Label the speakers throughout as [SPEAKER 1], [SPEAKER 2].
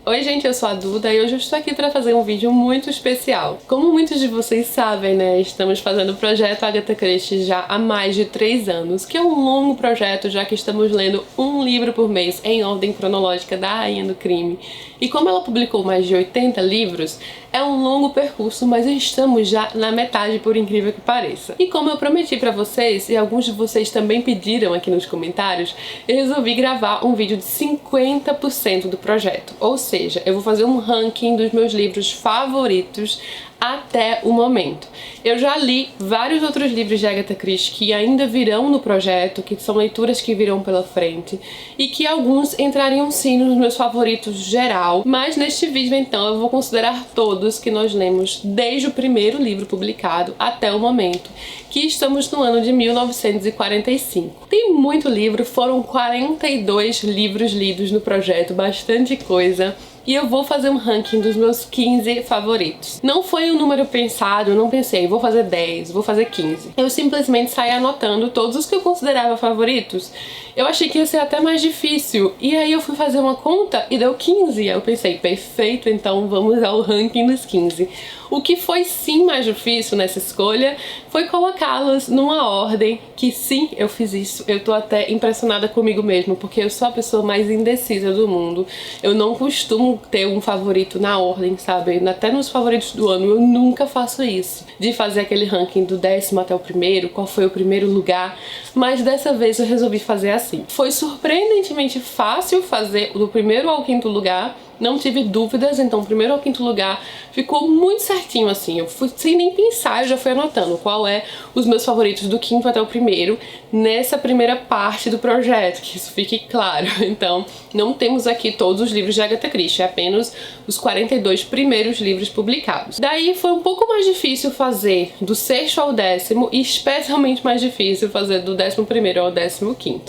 [SPEAKER 1] Oi gente, eu sou a Duda e hoje eu estou aqui para fazer um vídeo muito especial. Como muitos de vocês sabem, né, estamos fazendo o projeto Agatha Christie já há mais de 3 anos, que é um longo projeto, já que estamos lendo um livro por mês em ordem cronológica da Rainha do Crime. E como ela publicou mais de 80 livros, é um longo percurso, mas estamos já na metade, por incrível que pareça. E como eu prometi para vocês, e alguns de vocês também pediram aqui nos comentários, eu resolvi gravar um vídeo de 50% do projeto. Ou seja, eu vou fazer um ranking dos meus livros favoritos até o momento. Eu já li vários outros livros de Agatha Christie que ainda virão no projeto, que são leituras que virão pela frente, e que alguns entrariam sim nos meus favoritos geral, mas neste vídeo então eu vou considerar todos que nós lemos desde o primeiro livro publicado até o momento, que estamos no ano de 1945. Tem muito livro, foram 42 livros lidos no projeto, bastante coisa. E eu vou fazer um ranking dos meus 15 favoritos. Não foi um número pensado, eu não pensei, vou fazer 10, vou fazer 15. Eu simplesmente saí anotando todos os que eu considerava favoritos. Eu achei que ia ser até mais difícil. E aí eu fui fazer uma conta e deu 15. Aí eu pensei, perfeito, então vamos ao ranking dos 15. O que foi sim mais difícil nessa escolha foi colocá-los numa ordem que sim, eu fiz isso. Eu tô até impressionada comigo mesma, porque eu sou a pessoa mais indecisa do mundo. Eu não costumo ter um favorito na ordem, sabe? Até nos favoritos do ano eu nunca faço isso. De fazer aquele ranking do 10º até o primeiro, qual foi o primeiro lugar. Mas dessa vez eu resolvi fazer assim. Foi surpreendentemente fácil fazer do primeiro ao 5º lugar. Não tive dúvidas, então primeiro ao 5º lugar ficou muito certinho assim. Eu fui sem nem pensar, eu já fui anotando qual é os meus favoritos do 5º até o primeiro nessa primeira parte do projeto, que isso fique claro. Então, não temos aqui todos os livros de Agatha Christie, é apenas os 42 primeiros livros publicados. Daí foi um pouco mais difícil fazer do 6º ao 10º e especialmente mais difícil fazer do 11º ao 15º.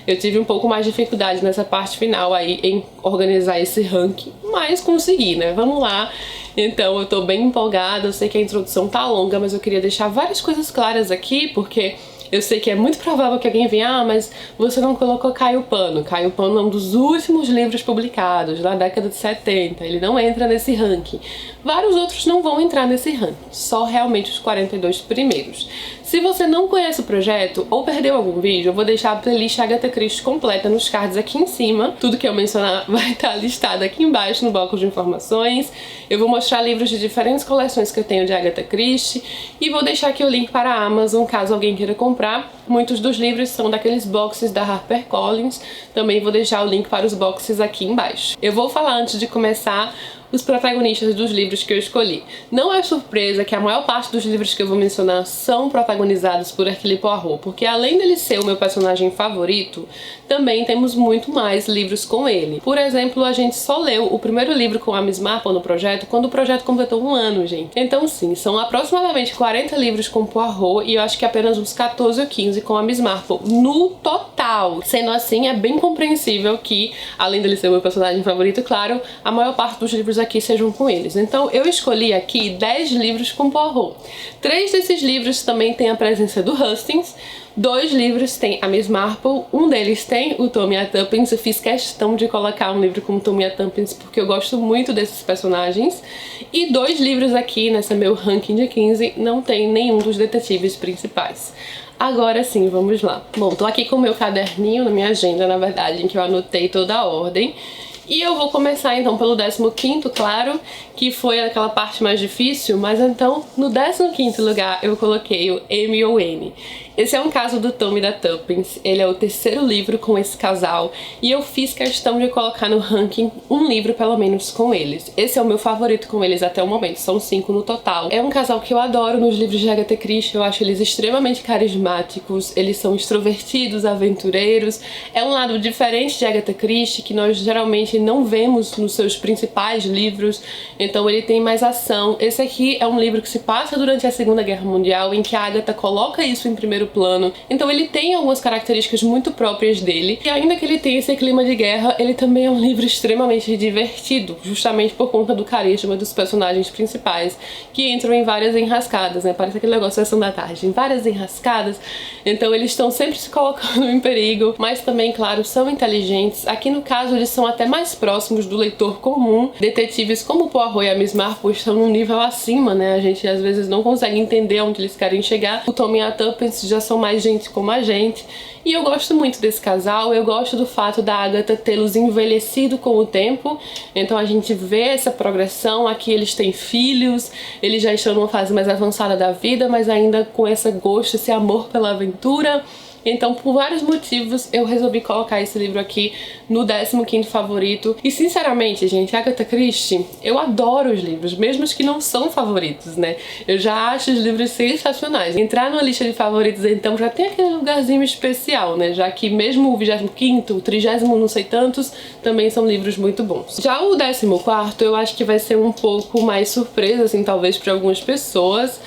[SPEAKER 1] Eu tive um pouco mais de dificuldade nessa parte final aí em organizar esse ranking, mas consegui, né? Vamos lá. Então eu tô bem empolgada, eu sei que a introdução tá longa, mas eu queria deixar várias coisas claras aqui, porque eu sei que é muito provável que alguém venha, mas você não colocou Caio Pano. Caio Pano é um dos últimos livros publicados, na década de 70, ele não entra nesse ranking. Vários outros não vão entrar nesse ranking, só realmente os 42 primeiros. Se você não conhece o projeto ou perdeu algum vídeo, eu vou deixar a playlist Agatha Christie completa nos cards aqui em cima. Tudo que eu mencionar vai estar listado aqui embaixo no bloco de informações. Eu vou mostrar livros de diferentes coleções que eu tenho de Agatha Christie e vou deixar aqui o link para a Amazon, caso alguém queira comprar. Muitos dos livros são daqueles boxes da HarperCollins. Também vou deixar o link para os boxes aqui embaixo. Eu vou falar antes de começar os protagonistas dos livros que eu escolhi. Não é surpresa que a maior parte dos livros que eu vou mencionar são protagonizados por Hercule Poirot, porque além dele ser o meu personagem favorito, também temos muito mais livros com ele. Por exemplo, a gente só leu o primeiro livro com a Miss Marple no projeto quando o projeto completou 1 ano, gente. Então sim, são aproximadamente 40 livros com Poirot e eu acho que apenas uns 14 ou 15 com a Miss Marple no total. Sendo assim, é bem compreensível que, além dele ser o meu personagem favorito, claro, a maior parte dos livros aqui sejam com eles. Então eu escolhi aqui 10 livros com Poirot. 3 desses livros também têm a presença do Hastings, 2 livros têm a Miss Marple, um deles tem o Tommy e a Tuppence. Eu fiz questão de colocar um livro com o Tommy e a Tuppence porque eu gosto muito desses personagens. E 2 livros aqui nessa meu ranking de 15 não tem nenhum dos detetives principais. Agora sim, vamos lá. Bom, tô aqui com o meu caderninho na minha agenda, na verdade, em que eu anotei toda a ordem. E eu vou começar então pelo 15º, claro, que foi aquela parte mais difícil, mas então no 15º lugar eu coloquei o M ou N. Esse é um caso do Tommy e da Tuppence, ele é o 3º livro com esse casal e eu fiz questão de colocar no ranking um livro pelo menos com eles. Esse é o meu favorito com eles até o momento, são 5 no total. É um casal que eu adoro nos livros de Agatha Christie, eu acho eles extremamente carismáticos, eles são extrovertidos, aventureiros, é um lado diferente de Agatha Christie que nós geralmente não vemos nos seus principais livros, então ele tem mais ação. Esse aqui é um livro que se passa durante a Segunda Guerra Mundial, em que a Agatha coloca isso em primeiro plano. Então ele tem algumas características muito próprias dele. E ainda que ele tenha esse clima de guerra, ele também é um livro extremamente divertido, justamente por conta do carisma dos personagens principais, que entram em várias enrascadas, né? Parece aquele negócio da Sessão da Tarde, em várias enrascadas. Então eles estão sempre se colocando em perigo, mas também, claro, são inteligentes. Aqui no caso eles são até mais próximos do leitor comum. Detetives como Poirot e a Miss Marple estão num nível acima, né? A gente às vezes não consegue entender onde eles querem chegar. O Tom e a Tuppence já são mais gente como a gente. E eu gosto muito desse casal, eu gosto do fato da Agatha tê-los envelhecido com o tempo. Então a gente vê essa progressão. Aqui eles têm filhos, eles já estão numa fase mais avançada da vida, mas ainda com esse gosto, esse amor pela aventura. Então, por vários motivos, eu resolvi colocar esse livro aqui no 15º favorito. E, sinceramente, gente, Agatha Christie, eu adoro os livros, mesmo os que não são favoritos, né? Eu já acho os livros sensacionais. Entrar numa lista de favoritos, então, já tem aquele lugarzinho especial, né? Já que mesmo o 25º, o 30º, não sei tantos, também são livros muito bons. Já o 14º, eu acho que vai ser um pouco mais surpresa, assim, talvez para algumas pessoas.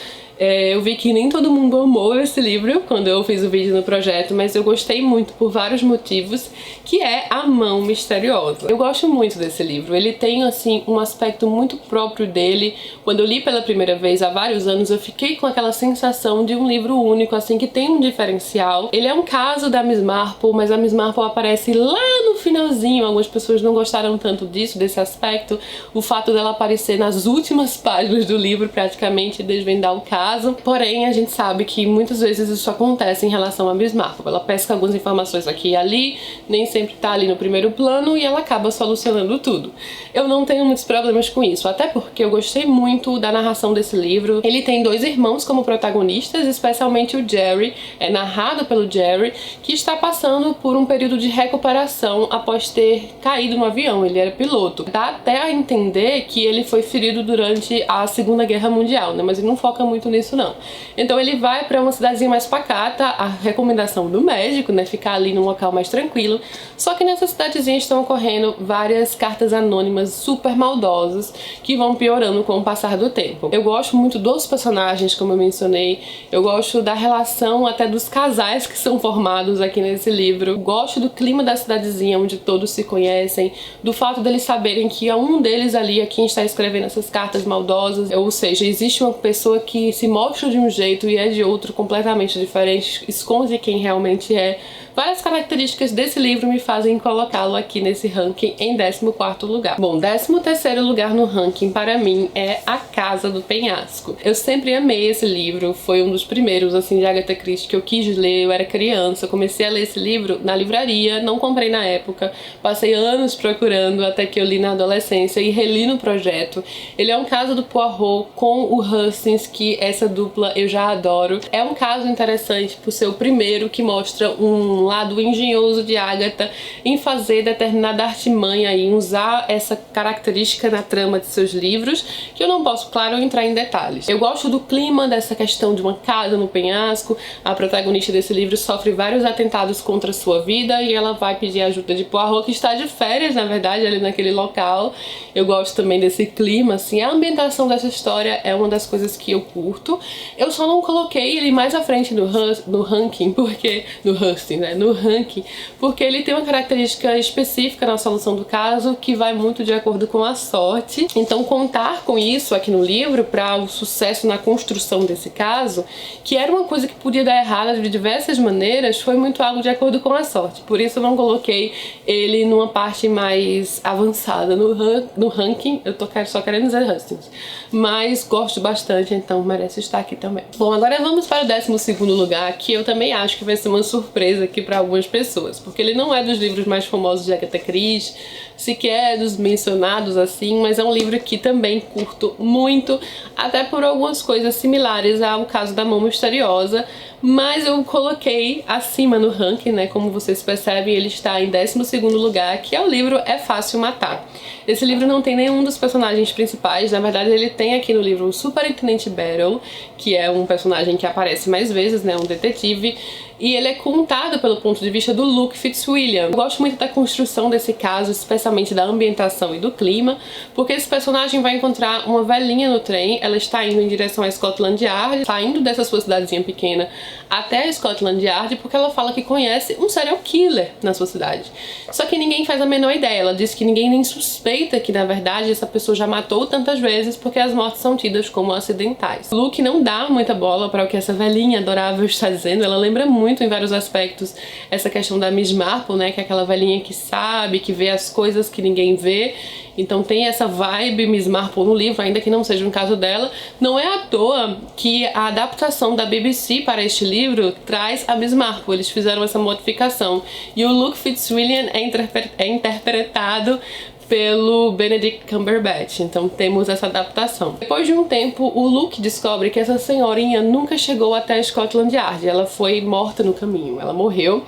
[SPEAKER 1] Eu vi que nem todo mundo amou esse livro quando eu fiz o vídeo no projeto, mas eu gostei muito por vários motivos, que é A Mão Misteriosa. Eu gosto muito desse livro, ele tem assim um aspecto muito próprio dele. Quando eu li pela primeira vez há vários anos, eu fiquei com aquela sensação de um livro único, assim, que tem um diferencial. Ele é um caso da Miss Marple, mas a Miss Marple aparece lá no finalzinho. Algumas pessoas não gostaram tanto disso, desse aspecto. O fato dela aparecer nas últimas páginas do livro, praticamente, desvendar o caso. Porém, a gente sabe que muitas vezes isso acontece em relação a Miss Marple. Ela pesca algumas informações aqui e ali, nem sempre tá ali no primeiro plano e ela acaba solucionando tudo. Eu não tenho muitos problemas com isso, até porque eu gostei muito da narração desse livro. Ele tem dois irmãos como protagonistas, especialmente o Jerry, é narrado pelo Jerry, que está passando por um período de recuperação após ter caído no avião. Ele era piloto. Dá até a entender que ele foi ferido durante a Segunda Guerra Mundial, né? Mas ele não foca muito nisso não. Então ele vai para uma cidadezinha mais pacata, a recomendação do médico, né, ficar ali num local mais tranquilo. Só que nessa cidadezinha estão ocorrendo várias cartas anônimas super maldosas que vão piorando com o passar do tempo. Eu gosto muito dos personagens, como eu mencionei. Eu gosto da relação até dos casais que são formados aqui nesse livro. Eu gosto do clima da cidadezinha onde todos se conhecem, do fato deles saberem que um deles ali é quem está escrevendo essas cartas maldosas, ou seja, existe uma pessoa que se mostra de um jeito e é de outro completamente diferente, esconde quem realmente é. Várias características desse livro me fazem colocá-lo aqui nesse ranking em 14º lugar. Bom, 13º lugar no ranking para mim é A Casa do Penhasco. Eu sempre amei esse livro, foi um dos primeiros assim de Agatha Christie que eu quis ler. Eu era criança, eu comecei a ler esse livro na livraria, não comprei na época, passei anos procurando até que eu li na adolescência e reli no projeto. Ele é um caso do Poirot com o Hastings, que essa dupla eu já adoro. É um caso interessante por ser o primeiro que mostra um lado engenhoso de Agatha em fazer determinada artimanha e usar essa característica na trama de seus livros, que eu não posso, claro, entrar em detalhes. Eu gosto do clima dessa questão de uma casa no penhasco. A protagonista desse livro sofre vários atentados contra a sua vida e ela vai pedir ajuda de Poirot, que está de férias, na verdade, ali naquele local. Eu gosto também desse clima, assim, a ambientação dessa história é uma das coisas que eu curto. Eu só não coloquei ele mais à frente no ranking, porque no Hastings, né? No ranking, porque ele tem uma característica específica na solução do caso que vai muito de acordo com a sorte. Então contar com isso aqui no livro para o sucesso na construção desse caso, que era uma coisa que podia dar errado de diversas maneiras, foi muito algo de acordo com a sorte. Por isso eu não coloquei ele numa parte mais avançada no ranking. Eu tô só querendo dizer Hastings, mas gosto bastante, então merece estar aqui também. Bom, agora vamos para o 12º lugar, que eu também acho que vai ser uma surpresa aqui para algumas pessoas, porque ele não é dos livros mais famosos de Agatha Christie, sequer é dos mencionados assim, mas é um livro que também curto muito, até por algumas coisas similares ao caso da Mão Misteriosa, mas eu coloquei acima no ranking, né? Como vocês percebem, ele está em 12º lugar, que é o livro É Fácil Matar. Esse livro não tem nenhum dos personagens principais, na verdade ele tem aqui no livro o Superintendente Battle, que é um personagem que aparece mais vezes, né? Um detetive. e ele é contado pelo ponto de vista do Luke Fitzwilliam. Eu gosto muito da construção desse caso, especialmente da ambientação e do clima, porque esse personagem vai encontrar uma velhinha no trem, ela está indo em direção a Scotland Yard, saindo dessa sua cidadezinha pequena até a Scotland Yard, porque ela fala que conhece um serial killer na sua cidade. Só que ninguém faz a menor ideia, ela diz que ninguém nem suspeita que na verdade essa pessoa já matou tantas vezes, porque as mortes são tidas como acidentais. Luke não dá muita bola para o que essa velhinha adorável está dizendo, ela lembra muito em vários aspectos essa questão da Miss Marple, né, que é aquela velhinha que sabe, que vê as coisas que ninguém vê. Então tem essa vibe Miss Marple no livro, ainda que não seja um caso dela. Não é à toa que a adaptação da BBC para este livro traz a Miss Marple, eles fizeram essa modificação. E o Luke Fitzwilliam é interpretado pelo Benedict Cumberbatch, então temos essa adaptação. Depois de um tempo, o Luke descobre que essa senhorinha nunca chegou até a Scotland Yard, ela foi morta no caminho, ela morreu.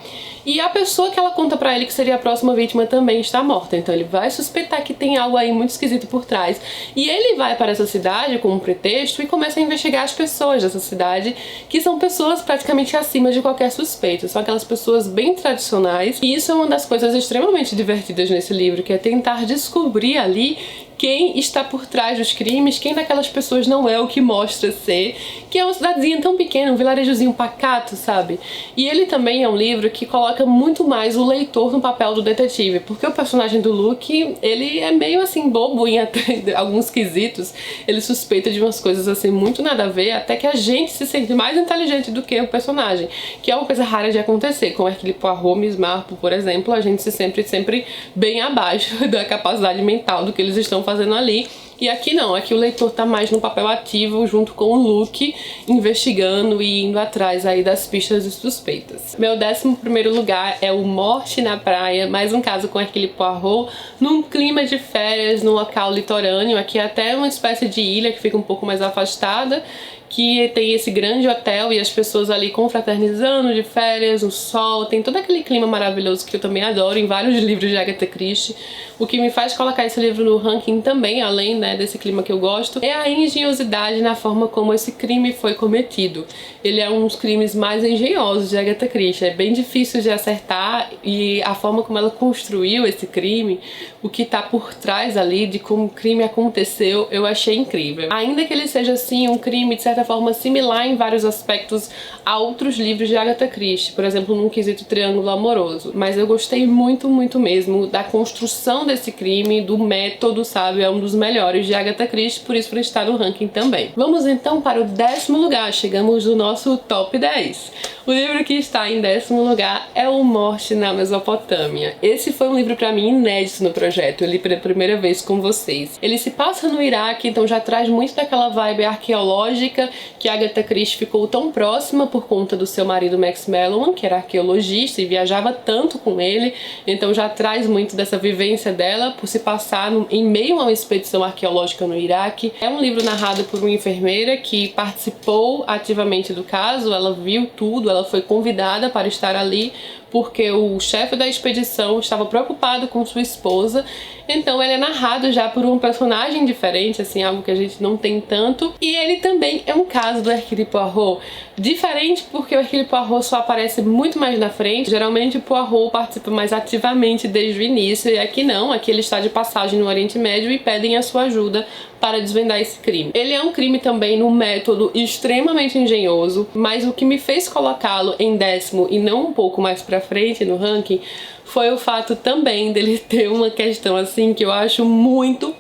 [SPEAKER 1] E a pessoa que ela conta pra ele que seria a próxima vítima também está morta, então ele vai suspeitar que tem algo aí muito esquisito por trás. E ele vai para essa cidade com um pretexto e começa a investigar as pessoas dessa cidade, que são pessoas praticamente acima de qualquer suspeito, são aquelas pessoas bem tradicionais. E isso é uma das coisas extremamente divertidas nesse livro, que é tentar descobrir ali quem está por trás dos crimes, quem daquelas pessoas não é o que mostra ser, que é uma cidadezinha tão pequena, um vilarejozinho pacato, sabe? E ele também é um livro que coloca muito mais o leitor no papel do detetive, porque o personagem do Luke, ele é meio assim bobo em até alguns quesitos, ele suspeita de umas coisas assim muito nada a ver, até que a gente se sente mais inteligente do que o personagem, que é uma coisa rara de acontecer. Com Hercule Poirot, Miss Marple, por exemplo, a gente se sempre bem abaixo da capacidade mental do que eles estão fazendo ali. E aqui não, aqui o leitor tá mais no papel ativo junto com o Luke, investigando e indo atrás aí das pistas e suspeitas. Meu 11º lugar é o Morte na Praia, mais um caso com Hercule Poirot, num clima de férias, num local litorâneo. Aqui é até uma espécie de ilha que fica um pouco mais afastada, que tem esse grande hotel e as pessoas ali confraternizando de férias, o sol, tem todo aquele clima maravilhoso que eu também adoro em vários livros de Agatha Christie. O que me faz colocar esse livro no ranking também, além, né, desse clima que eu gosto, é a engenhosidade na forma como esse crime foi cometido. Ele é um dos crimes mais engenhosos de Agatha Christie, é bem difícil de acertar, e a forma como ela construiu esse crime, o que tá por trás ali de como o crime aconteceu, eu achei incrível. Ainda que ele seja assim um crime de certa forma similar em vários aspectos a outros livros de Agatha Christie, por exemplo, num quesito triângulo amoroso, mas eu gostei muito mesmo da construção desse crime, do método, sabe? É um dos melhores de Agatha Christie, por isso ele está no ranking também. Vamos então para o 10º lugar, chegamos no nosso top 10. O livro que está em 10º lugar é O Morte na Mesopotâmia. Esse foi um livro para mim inédito no projeto, eu li pela primeira vez com vocês. Ele se passa no Iraque, então já traz muito daquela vibe arqueológica que a Agatha Christie ficou tão próxima por conta do seu marido Max Mallowan, que era arqueologista e viajava tanto com ele, então já traz muito dessa vivência dela por se passar em meio a uma expedição arqueológica no Iraque. É um livro narrado por uma enfermeira que participou ativamente do caso, ela viu tudo, ela foi convidada para estar ali porque o chefe da expedição estava preocupado com sua esposa. Então ele é narrado já por um personagem diferente, assim, algo que a gente não tem tanto. E ele também é um caso do Hercule Poirot. Diferente porque o Hercule Poirot só aparece muito mais na frente. Geralmente o Poirot participa mais ativamente desde o início, e aqui não, aqui ele está de passagem no Oriente Médio e pedem a sua ajuda para desvendar esse crime. Ele é um crime também num método extremamente engenhoso, mas o que me fez colocá-lo em 10º e não um pouco mais pra frente no ranking foi o fato também dele ter uma questão assim que eu acho muito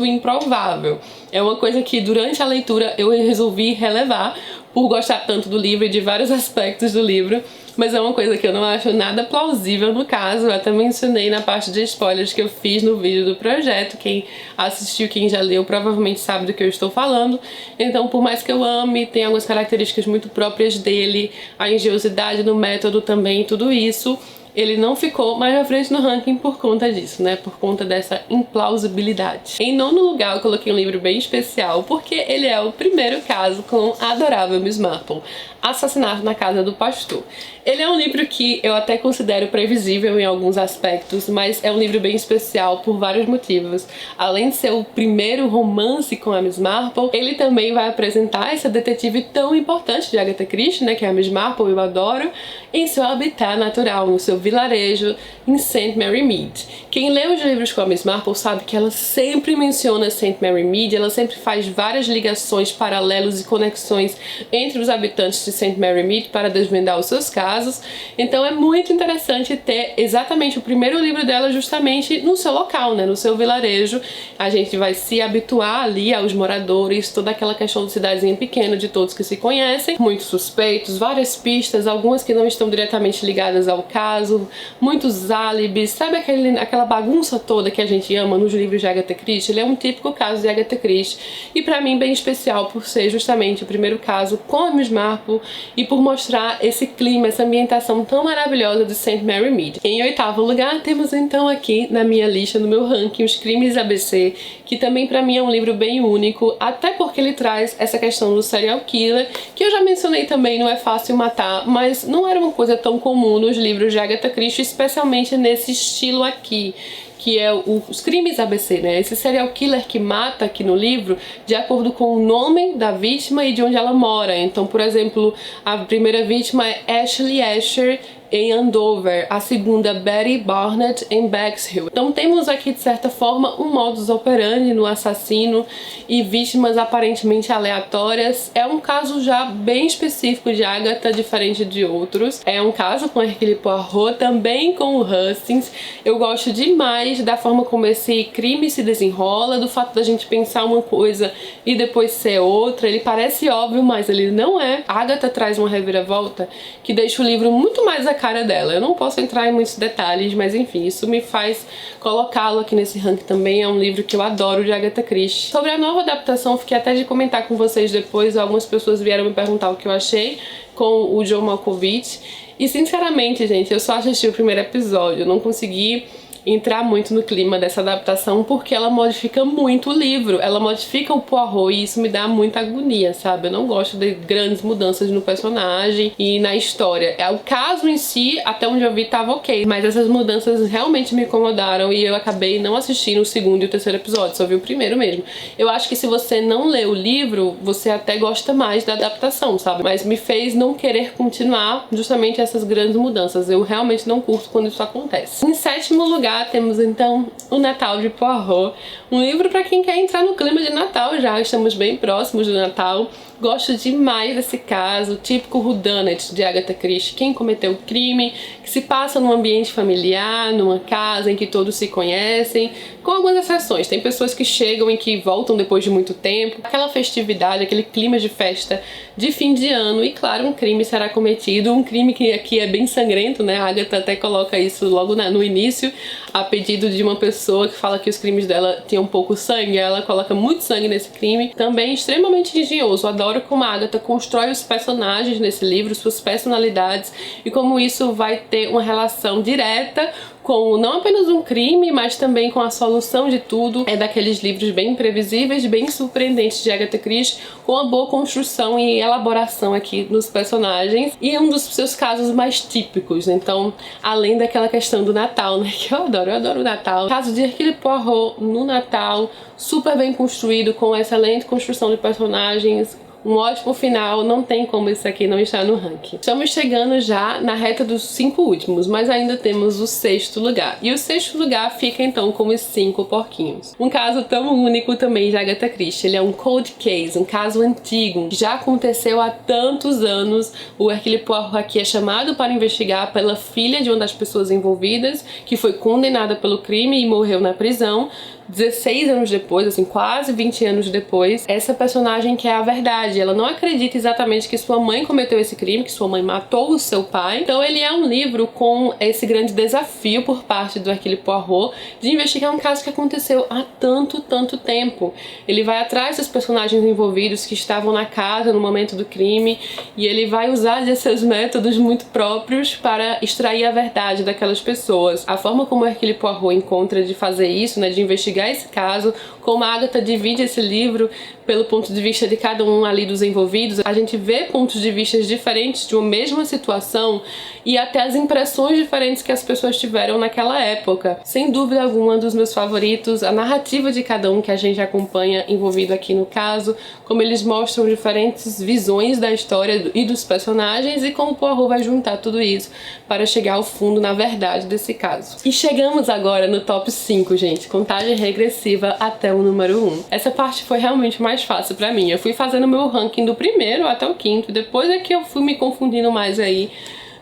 [SPEAKER 1] improvável. É uma coisa que durante a leitura eu resolvi relevar por gostar tanto do livro e de vários aspectos do livro, mas é uma coisa que eu não acho nada plausível no caso. Eu até mencionei na parte de spoilers que eu fiz no vídeo do projeto. Quem assistiu, quem já leu, provavelmente sabe do que eu estou falando. Então, por mais que eu ame, tem algumas características muito próprias dele, a engenhosidade no método também, tudo isso, ele não ficou mais à frente no ranking por conta disso, né? Por conta dessa implausibilidade. Em nono lugar, eu coloquei um livro bem especial, porque ele é o primeiro caso com a adorável Miss Marple, Assassinato na Casa do Pastor. Ele é um livro que eu até considero previsível em alguns aspectos, mas é um livro bem especial por vários motivos. Além de ser o primeiro romance com a Miss Marple, ele também vai apresentar essa detetive tão importante de Agatha Christie, né, que é a Miss Marple, eu adoro, em seu habitat natural, no seu vilarejo em St. Mary Mead. Quem lê os livros com a Miss Marple sabe que ela sempre menciona St. Mary Mead, ela sempre faz várias ligações, paralelos e conexões entre os habitantes de St. Mary Mead para desvendar os seus casos. Então é muito interessante ter exatamente o primeiro livro dela justamente no seu local, né, no seu vilarejo. A gente vai se habituar ali aos moradores, toda aquela questão de cidadezinha pequena, de todos que se conhecem, muitos suspeitos, várias pistas, algumas que não estão diretamente ligadas ao caso, muitos álibis, sabe aquela bagunça toda que a gente ama nos livros de Agatha Christie? Ele é um típico caso de Agatha Christie e pra mim bem especial por ser justamente o primeiro caso com a Miss Marple e por mostrar esse clima, essa ambientação tão maravilhosa de St. Mary Mead. Em oitavo lugar, temos então aqui na minha lista, no meu ranking, Os Crimes ABC, que também pra mim é um livro bem único, até porque ele traz essa questão do serial killer, que eu já mencionei também, não é fácil matar, mas não era uma coisa tão comum nos livros de Agatha Christie, especialmente nesse estilo aqui, que é os crimes ABC, né? Esse serial killer que mata aqui no livro de acordo com o nome da vítima e de onde ela mora. Então, por exemplo, a primeira vítima é Ashley Asher, em Andover, a segunda Betty Barnett em Bexhill. Então temos aqui de certa forma um modus operandi no assassino e vítimas aparentemente aleatórias. É um caso já bem específico de Agatha, diferente de outros. É um caso com Hercule Poirot, também com o Hastings. Eu gosto demais da forma como esse crime se desenrola, do fato da gente pensar uma coisa e depois ser outra. Ele parece óbvio, mas ele não é. A Agatha traz uma reviravolta que deixa o livro muito mais a cara dela. Eu não posso entrar em muitos detalhes, mas enfim, isso me faz colocá-lo aqui nesse ranking também. É um livro que eu adoro de Agatha Christie. Sobre a nova adaptação, fiquei até de comentar com vocês depois. Algumas pessoas vieram me perguntar o que eu achei com o John Malkovich. E sinceramente, gente, eu só assisti o primeiro episódio. Eu não consegui entrar muito no clima dessa adaptação porque ela modifica muito o livro, ela modifica o Poirot e isso me dá muita agonia, sabe? Eu não gosto de grandes mudanças no personagem e na história. O caso em si, até onde eu vi, tava ok, mas essas mudanças realmente me incomodaram e eu acabei não assistindo o segundo e o terceiro episódio, só vi o primeiro mesmo. Eu acho que se você não lê o livro, você até gosta mais da adaptação, sabe? Mas me fez não querer continuar justamente essas grandes mudanças. Eu realmente não curto quando isso acontece. Em sétimo lugar, temos então O Natal de Poirot, um livro para quem quer entrar no clima de Natal já, estamos bem próximos do Natal. Gosto demais desse caso, típico whodunit de Agatha Christie, quem cometeu o crime, que se passa num ambiente familiar, numa casa em que todos se conhecem, com algumas exceções. Tem pessoas que chegam e que voltam depois de muito tempo, aquela festividade, aquele clima de festa de fim de ano, e claro, um crime será cometido, um crime que aqui é bem sangrento, né? A Agatha até coloca isso logo no início, a pedido de uma pessoa que fala que os crimes dela tinham pouco sangue, ela coloca muito sangue nesse crime. Também extremamente engenhoso, adoro como a Agatha constrói os personagens nesse livro, suas personalidades, e como isso vai ter uma relação direta com não apenas um crime, mas também com a solução de tudo. É daqueles livros bem imprevisíveis, bem surpreendentes de Agatha Christie, com uma boa construção e elaboração aqui nos personagens, e é um dos seus casos mais típicos. Então, além daquela questão do Natal, né, que eu adoro o Natal. O caso de Hercule Poirot no Natal, super bem construído, com excelente construção de personagens, um ótimo final, não tem como isso aqui não estar no ranking. Estamos chegando já na reta dos 5 últimos, mas ainda temos o 6º lugar. E o 6º lugar fica então com Os 5 Porquinhos. Um caso tão único também de Agatha Christie. Ele é um cold case, um caso antigo, que já aconteceu há tantos anos. O Hercule Poirot aqui é chamado para investigar pela filha de uma das pessoas envolvidas, que foi condenada pelo crime e morreu na prisão. 16 anos depois, assim, quase 20 anos depois, essa personagem quer a verdade. Ela não acredita exatamente que sua mãe cometeu esse crime, que sua mãe matou o seu pai. Então ele é um livro com esse grande desafio por parte do Hercule Poirot de investigar um caso que aconteceu há tanto tempo. Ele vai atrás dos personagens envolvidos que estavam na casa no momento do crime e ele vai usar de seus métodos muito próprios para extrair a verdade daquelas pessoas. A forma como o Hercule Poirot encontra de fazer isso, né, de investigar esse caso, como a Agatha divide esse livro pelo ponto de vista de cada um ali dos envolvidos, a gente vê pontos de vista diferentes de uma mesma situação e até as impressões diferentes que as pessoas tiveram naquela época. Sem dúvida alguma, um dos meus favoritos, a narrativa de cada um que a gente acompanha envolvido aqui no caso, como eles mostram diferentes visões da história e dos personagens e como o Poirot vai juntar tudo isso para chegar ao fundo na verdade desse caso. E chegamos agora no top 5, gente, contagem regressiva até o número 1. Essa parte foi realmente mais fácil pra mim. Eu fui fazendo meu ranking do primeiro até o quinto, depois é que eu fui me confundindo mais aí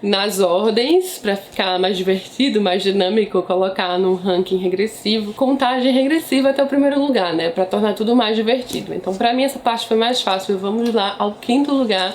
[SPEAKER 1] nas ordens, pra ficar mais divertido, mais dinâmico, colocar num ranking regressivo, contagem regressiva até o primeiro lugar, né, pra tornar tudo mais divertido. Então pra mim essa parte foi mais fácil. Vamos lá ao quinto lugar,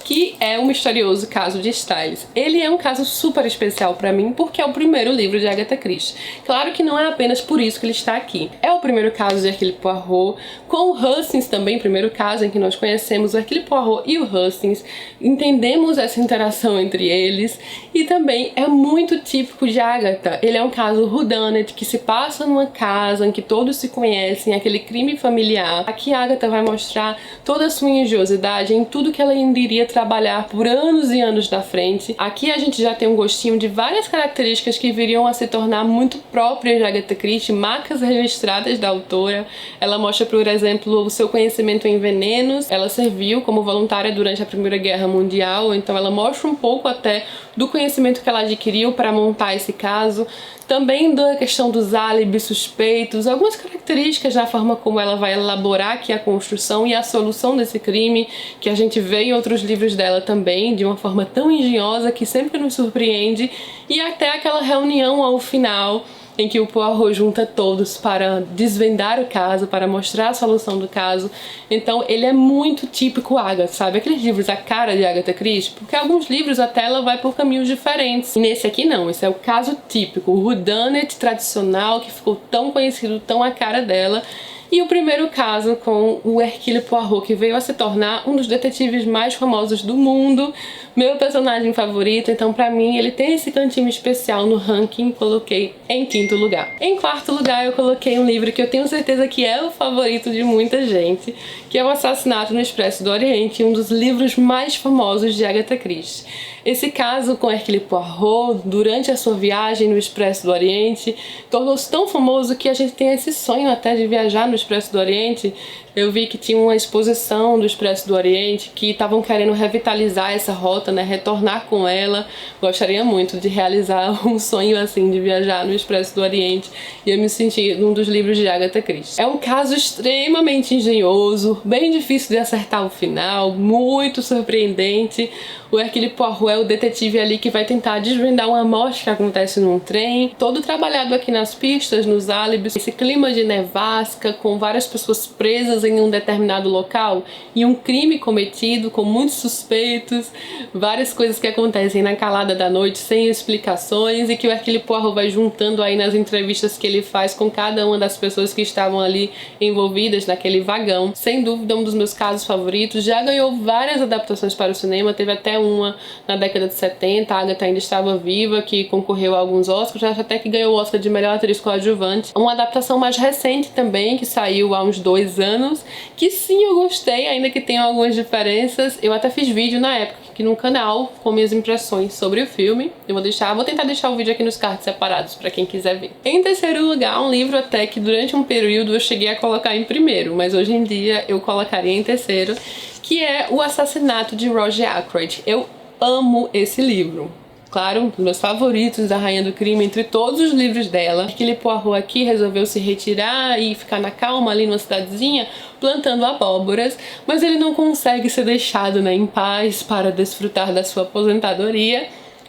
[SPEAKER 1] que é O Misterioso Caso de Styles. Ele é um caso super especial pra mim porque é o primeiro livro de Agatha Christie. Claro que não é apenas por isso que ele está aqui. É o primeiro caso de Hercule Poirot, com o Hastings também, primeiro caso em que nós conhecemos o Hercule Poirot e o Hastings, entendemos essa interação entre eles e também é muito típico de Agatha. Ele é um caso whodunit que se passa numa casa em que todos se conhecem, aquele crime familiar. Aqui a Agatha vai mostrar toda a sua engenhosidade em tudo que ela iria trabalhar por anos e anos da frente. Aqui a gente já tem um gostinho de várias características que viriam a se tornar muito próprias de Agatha Christie, marcas registradas da autora. Ela mostra, por exemplo, o seu conhecimento em venenos. Ela serviu como voluntária durante a Primeira Guerra Mundial, então ela mostra um pouco até do conhecimento que ela adquiriu para montar esse caso. Também da questão dos álibis suspeitos, algumas características na forma como ela vai elaborar aqui a construção e a solução desse crime, que a gente vê em outros livros dela também, de uma forma tão engenhosa que sempre nos surpreende, e até aquela reunião ao final, em que o Poirot junta todos para desvendar o caso, para mostrar a solução do caso. Então ele é muito típico Agatha, sabe? Aqueles livros a cara de Agatha Christie, porque alguns livros até ela vai por caminhos diferentes. E nesse aqui não, esse é o caso típico, o whodunit tradicional, que ficou tão conhecido, tão a cara dela. E o primeiro caso com o Hercule Poirot, que veio a se tornar um dos detetives mais famosos do mundo, meu personagem favorito. Então pra mim ele tem esse cantinho especial no ranking, coloquei em quinto lugar. Em quarto lugar eu coloquei um livro que eu tenho certeza que é o favorito de muita gente, que é O Assassinato no Expresso do Oriente, um dos livros mais famosos de Agatha Christie. Esse caso com Hercule Poirot, durante a sua viagem no Expresso do Oriente, tornou-se tão famoso que a gente tem esse sonho até de viajar no Expresso do Oriente. Eu vi que tinha uma exposição do Expresso do Oriente, que estavam querendo revitalizar essa rota, né, retornar com ela. Gostaria muito de realizar um sonho assim, de viajar no Expresso do Oriente, e eu me senti num dos livros de Agatha Christie. É um caso extremamente engenhoso, bem difícil de acertar o final, muito surpreendente. O Hercule Poirot é o detetive ali que vai tentar desvendar uma morte que acontece num trem, todo trabalhado aqui nas pistas, nos álibis, esse clima de nevasca, com várias pessoas presas em um determinado local e um crime cometido com muitos suspeitos, várias coisas que acontecem na calada da noite sem explicações e que o Hercule Poirot vai juntando aí nas entrevistas que ele faz com cada uma das pessoas que estavam ali envolvidas naquele vagão. Sem dúvida um dos meus casos favoritos, já ganhou várias adaptações para o cinema, teve até uma na década de 70, a Agatha ainda estava viva, que concorreu a alguns Oscars, até que ganhou o Oscar de melhor atriz coadjuvante. Uma adaptação mais recente também, que saiu há uns 2 anos, que sim, eu gostei, ainda que tenha algumas diferenças. Eu até fiz vídeo na época aqui no canal com minhas impressões sobre o filme. Eu vou tentar deixar o vídeo aqui nos cards separados para quem quiser ver. Em terceiro lugar, um livro até que durante um período eu cheguei a colocar em primeiro, mas hoje em dia eu colocaria em terceiro, que é O Assassinato de Roger Ackroyd. Eu amo esse livro. Claro, um dos meus favoritos da Rainha do Crime, entre todos os livros dela. Hercule Poirot aqui resolveu se retirar e ficar na calma ali numa cidadezinha, plantando abóboras, mas ele não consegue ser deixado, né, em paz para desfrutar da sua aposentadoria.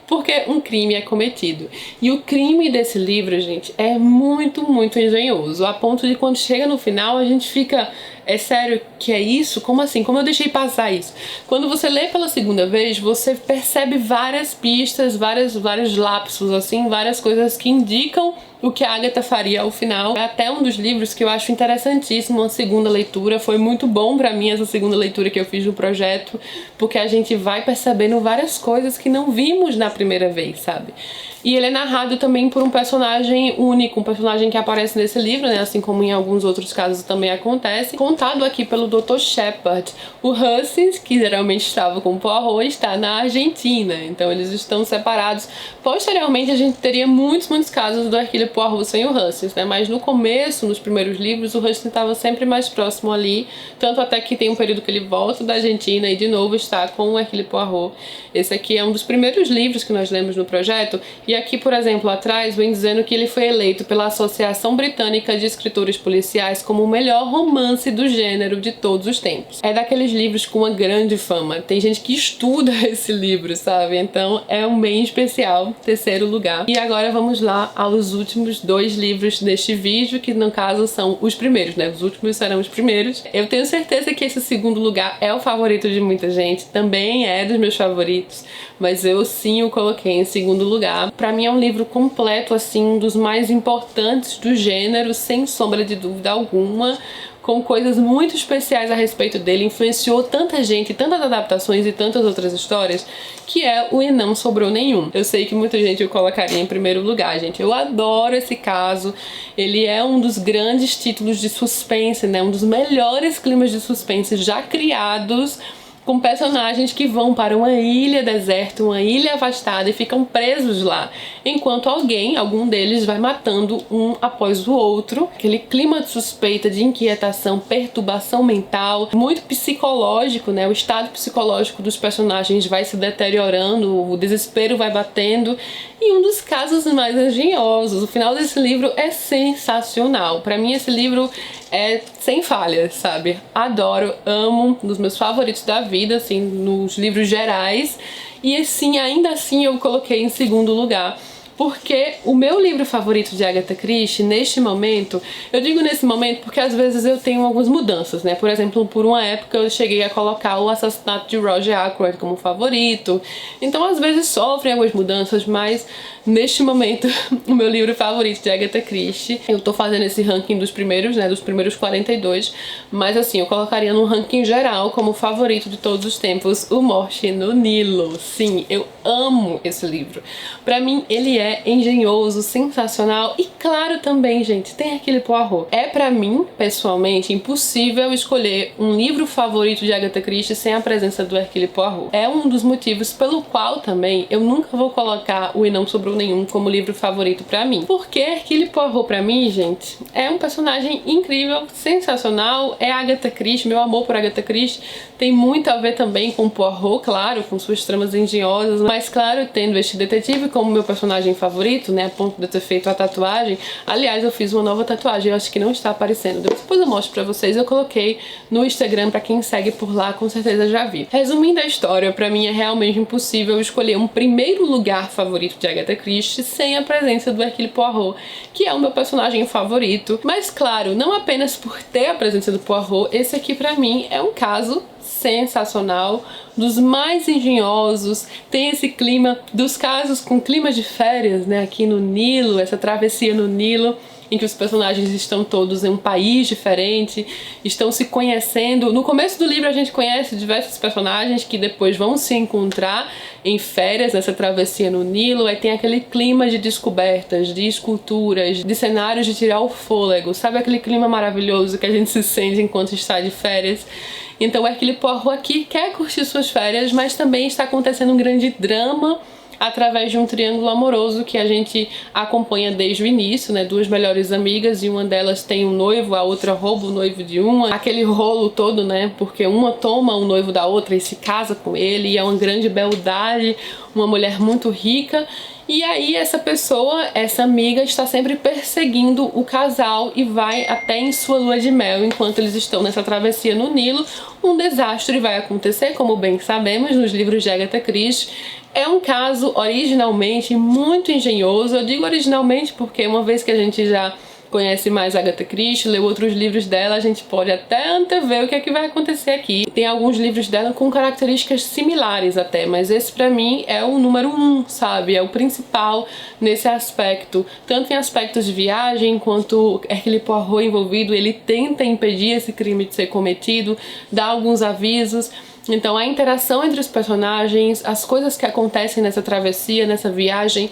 [SPEAKER 1] porque um crime é cometido. E o crime desse livro, gente, é muito, muito engenhoso, a ponto de quando chega no final a gente fica... É sério que é isso? Como assim? Como eu deixei passar isso? Quando você lê pela segunda vez, você percebe várias pistas, vários lapsos, assim, várias coisas que indicam o que a Agatha faria ao final. É até um dos livros que eu acho interessantíssimo, uma segunda leitura. Foi muito bom pra mim essa segunda leitura que eu fiz no projeto, porque a gente vai percebendo várias coisas que não vimos na primeira vez, sabe? E ele é narrado também por um personagem único, um personagem que aparece nesse livro, né? Assim como em alguns outros casos também acontece. Contado aqui pelo Dr. Shepard. O Hastings, que geralmente estava com o Poirot, está na Argentina. Então eles estão separados. Posteriormente a gente teria muitos casos do Hercule Poirot sem o Hastings, né? Mas no começo, nos primeiros livros, o Hastings estava sempre mais próximo ali. Tanto até que tem um período que ele volta da Argentina e de novo está com o Hercule Poirot. Esse aqui é um dos primeiros livros que nós lemos no projeto. E aqui, por exemplo, atrás, vem dizendo que ele foi eleito pela Associação Britânica de Escritores Policiais como o melhor romance do gênero de todos os tempos. É daqueles livros com uma grande fama. Tem gente que estuda esse livro, sabe? Então é um bem especial, terceiro lugar. E agora vamos lá aos últimos 2 livros deste vídeo, que no caso são os primeiros, né? Os últimos serão os primeiros. Eu tenho certeza que esse segundo lugar é o favorito de muita gente, também é dos meus favoritos, mas eu sim o coloquei em segundo lugar. Pra mim é um livro completo, assim, um dos mais importantes do gênero, sem sombra de dúvida alguma, com coisas muito especiais a respeito dele, influenciou tanta gente, tantas adaptações e tantas outras histórias, que é o E Não Sobrou Nenhum. Eu sei que muita gente o colocaria em primeiro lugar, gente. Eu adoro esse caso, ele é um dos grandes títulos de suspense, né? Um dos melhores climas de suspense já criados, com personagens que vão para uma ilha deserta, uma ilha afastada e ficam presos lá, enquanto algum deles vai matando um após o outro. Aquele clima de suspeita, de inquietação, perturbação mental, muito psicológico, né? O estado psicológico dos personagens vai se deteriorando, o desespero vai batendo, e um dos casos mais engenhosos. O final desse livro é sensacional. Para mim esse livro é sem falhas, sabe? Adoro, amo, um dos meus favoritos da vida, assim, nos livros gerais. E assim, ainda assim eu coloquei em segundo lugar, porque o meu livro favorito de Agatha Christie, neste momento, eu digo nesse momento porque às vezes eu tenho algumas mudanças, né? Por exemplo, por uma época eu cheguei a colocar O Assassinato de Roger Ackroyd como favorito, então às vezes sofrem algumas mudanças, mas neste momento o meu livro favorito de Agatha Christie, eu tô fazendo esse ranking dos primeiros, né? Dos primeiros 42, mas assim, eu colocaria no ranking geral como favorito de todos os tempos, O Morte no Nilo. Sim, eu amo esse livro. Pra mim, ele é engenhoso, sensacional e claro também, gente, tem Hercule Poirot. É pra mim, pessoalmente, impossível escolher um livro favorito de Agatha Christie sem a presença do Hercule Poirot. É um dos motivos pelo qual também eu nunca vou colocar o E Não Sobrou Nenhum como livro favorito pra mim. Porque Hercule Poirot pra mim, gente, é um personagem incrível, sensacional, é Agatha Christie, meu amor por Agatha Christie tem muito a ver também com Poirot, claro, com suas tramas engenhosas, mas claro, tendo este detetive como meu personagem favorito, né, a ponto de eu ter feito a tatuagem. Aliás, eu fiz uma nova tatuagem, eu acho que não está aparecendo, depois eu mostro pra vocês, eu coloquei no Instagram, pra quem segue por lá, com certeza já vi. Resumindo a história, pra mim é realmente impossível escolher um primeiro lugar favorito de Agatha Christie sem a presença do Hercule Poirot, que é o meu personagem favorito, mas claro, não apenas por ter a presença do Poirot, esse aqui pra mim é um caso sensacional, dos mais engenhosos, tem esse clima dos casos com clima de férias, né, aqui no Nilo, essa travessia no Nilo, em que os personagens estão todos em um país diferente, estão se conhecendo. No começo do livro a gente conhece diversos personagens que depois vão se encontrar em férias nessa travessia no Nilo, aí tem aquele clima de descobertas, de esculturas, de cenários de tirar o fôlego, sabe aquele clima maravilhoso que a gente se sente enquanto está de férias? Então o Hercule Poirot aqui quer curtir suas férias, mas também está acontecendo um grande drama através de um triângulo amoroso que a gente acompanha desde o início, né? 2 melhores amigas e uma delas tem um noivo, a outra rouba o noivo de uma. Aquele rolo todo, né? Porque uma toma o noivo da outra e se casa com ele, e é uma grande beldade, uma mulher muito rica. E aí essa pessoa, essa amiga, está sempre perseguindo o casal e vai até em sua lua de mel, enquanto eles estão nessa travessia no Nilo. Um desastre vai acontecer, como bem sabemos nos livros de Agatha Christie. É um caso originalmente muito engenhoso. Eu digo originalmente porque uma vez que a gente já conhece mais Agatha Christie, leu outros livros dela, a gente pode até antever o que é que vai acontecer aqui. Tem alguns livros dela com características similares até, mas esse pra mim é o número 1, sabe? É o principal nesse aspecto. Tanto em aspectos de viagem, quanto Hercule Poirot envolvido, ele tenta impedir esse crime de ser cometido, dá alguns avisos. Então a interação entre os personagens, as coisas que acontecem nessa travessia, nessa viagem,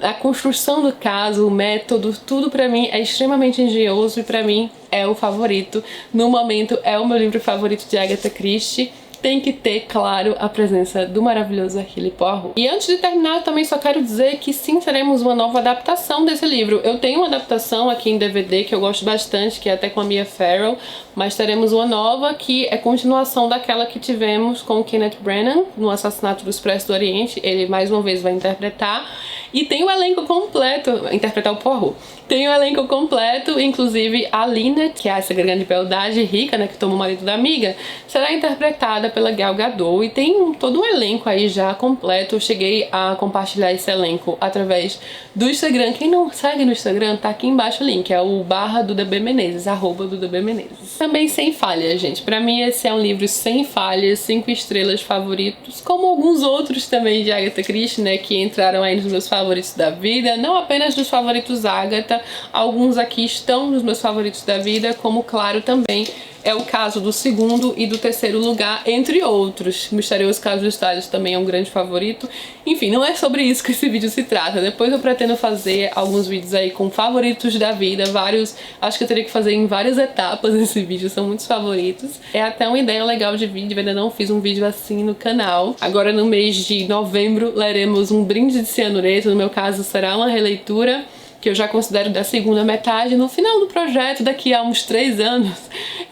[SPEAKER 1] a construção do caso, o método, tudo pra mim é extremamente engenhoso e pra mim é o favorito. No momento é o meu livro favorito de Agatha Christie. Tem que ter, claro, a presença do maravilhoso Hercule Poirot. E antes de terminar, eu também só quero dizer que sim, teremos uma nova adaptação desse livro. Eu tenho uma adaptação aqui em DVD que eu gosto bastante, que é até com a Mia Farrow, mas teremos uma nova que é continuação daquela que tivemos com o Kenneth Branagh no Assassinato do Expresso do Oriente. Ele mais uma vez vai interpretar. E tem o elenco completo, interpretar o Poirot. Tem o elenco completo, inclusive a Lynette, que é essa grande beldade rica, né, que toma o marido da amiga, será interpretada pela Gal Gadot. E tem todo um elenco aí já completo. Eu cheguei a compartilhar esse elenco através do Instagram. Quem não segue no Instagram, tá aqui embaixo o link, é o @DudaBMenezes, @DudaBMenezes. Também sem falhas, gente. Pra mim esse é um livro sem falhas, 5 estrelas favoritos, como alguns outros também de Agatha Christie, né, que entraram aí nos meus favoritos da vida, não apenas dos favoritos Agatha, alguns aqui estão nos meus favoritos da vida, como claro também é o caso do segundo e do terceiro lugar, entre outros. Misterioso Caso dos Talhos também é um grande favorito. Enfim, não é sobre isso que esse vídeo se trata. Depois eu pretendo fazer alguns vídeos aí com favoritos da vida, vários, acho que eu teria que fazer em várias etapas esse vídeo, são muitos favoritos. É até uma ideia legal de vídeo, eu ainda não fiz um vídeo assim no canal. Agora no mês de novembro leremos Um Brinde de Cianureto, no meu caso será uma releitura, que eu já considero da segunda metade. No final do projeto, daqui a uns 3 anos,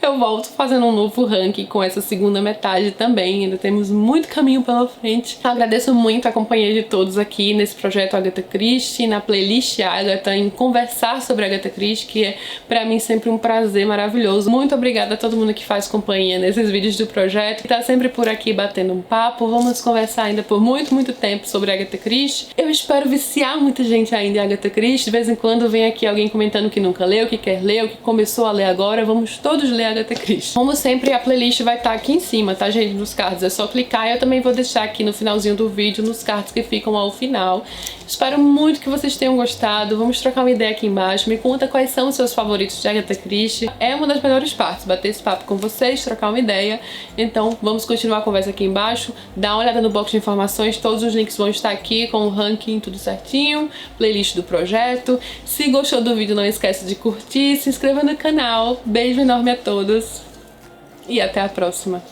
[SPEAKER 1] eu volto fazendo um novo ranking com essa segunda metade também. Ainda temos muito caminho pela frente. Agradeço muito a companhia de todos aqui nesse projeto Agatha Christie, na playlist Agatha, em conversar sobre Agatha Christie, que é pra mim sempre um prazer maravilhoso. Muito obrigada a todo mundo que faz companhia nesses vídeos do projeto, que tá sempre por aqui batendo um papo. Vamos conversar ainda por muito, muito tempo sobre Agatha Christie. Eu espero viciar muita gente ainda em Agatha Christie. De vez em quando vem aqui alguém comentando que nunca leu, que quer ler, ou que começou a ler agora. Vamos todos ler Agatha Christie. Como sempre, a playlist vai estar aqui em cima, tá, gente? Nos cards, é só clicar. E eu também vou deixar aqui no finalzinho do vídeo, nos cards que ficam ao final. Espero muito que vocês tenham gostado. Vamos trocar uma ideia aqui embaixo. Me conta quais são os seus favoritos de Agatha Christie. É uma das melhores partes, bater esse papo com vocês, trocar uma ideia. Então, vamos continuar a conversa aqui embaixo. Dá uma olhada no box de informações, todos os links vão estar aqui com o ranking, tudo certinho, playlist do projeto. Se gostou do vídeo, não esquece de curtir, se inscreva no canal. Beijo enorme a todos e até a próxima.